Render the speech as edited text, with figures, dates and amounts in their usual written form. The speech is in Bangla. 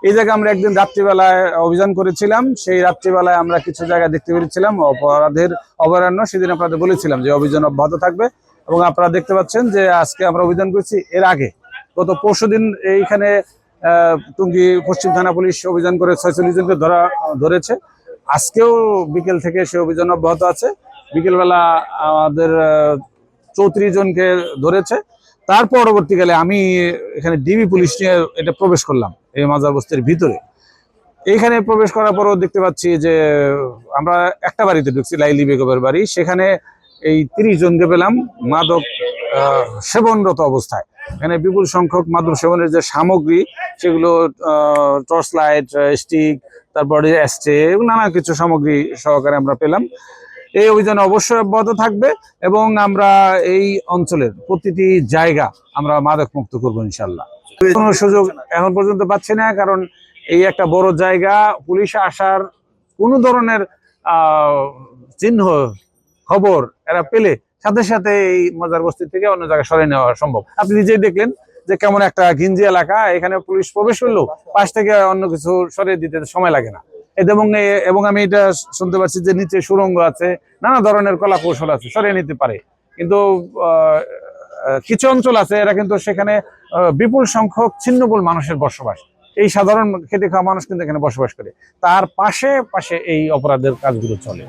এই জায়গায় আমরা একদিন রাত্রিবেলায় অভিযান করেছিলাম। সেই রাত্রিবেলায় আমরা কিছু জায়গা দেখতে পেরেছিলাম অপরাধের অভয়ারণ্য। সেদিন আপনাদের বলেছিলাম যে অভিযান অব্যাহত থাকবে, এবং আপনারা দেখতে পাচ্ছেন যে আজকে আমরা অভিযান করেছি। এর আগে গত পরশুদিন এইখানে টুঙ্গি পশ্চিম থানা পুলিশ অভিযান করে 46 জনকে ধরেছে। আজকেও বিকেল থেকে সে অভিযান অব্যাহত আছে। বিকেলবেলা আমাদের 34 জনকে ধরেছে। তার পরবর্তীকালে আমি এখানে ডিবি পুলিশ নিয়ে এটা প্রবেশ করলাম এই মাজার বস্তির ভিতরে। এইখানে প্রবেশ করার পরও দেখতে পাচ্ছি যে আমরা একটা বাড়িতে ঢুকছি, লাইলি বেগমের বাড়ি। সেখানে এই 30 জনকে পেলাম মাদক সেবনরত অবস্থায়। এখানে বিপুল সংখ্যক মাদক সেবনের যে সামগ্রী, সেগুলো টর্চ লাইট, স্টিক, তারপরে অ্যাস্ট্রে, নানা কিছু সামগ্রী সহকারে আমরা পেলাম। এই অভিযান অবশ্যই অব্যাহত থাকবে এবং আমরা এই অঞ্চলের প্রতিটি জায়গা আমরা মাদক মুক্ত করবো ইনশাল্লাহ। কোনো সুযোগ এখন পর্যন্ত পাচ্ছি না, কারণ এই একটা বড় জায়গা, পুলিশ আসার কোনো ধরনের চিহ্ন খবর এরা পেলে সাথে সাথে এই মাজার বস্তি থেকে অন্য জায়গায় সরিয়ে নেওয়া সম্ভব। আপনি নিজেই দেখলেন যে কেমন একটা ঘিঞ্জি এলাকা, এখানে পুলিশ প্রবেশ করলেও পাশ থেকে অন্য কিছু সরিয়ে দিতে সময় লাগে না। এবং আমি এটা শুনতে পাচ্ছি যে নিচে সুড়ঙ্গ আছে, নানা ধরনের কলা কৌশল আছে, সরিয়ে নিতে পারে। কিন্তু কিছু অঞ্চল আছে এরা কিন্তু সেখানে বিপুল সংখ্যক ছিন্নমূল মানুষের বসবাস, এই সাধারণ খেটে খাওয়া মানুষ কিন্তু এখানে বসবাস করে, তার পাশে পাশে এই অপরাধের কাজগুলো চলে।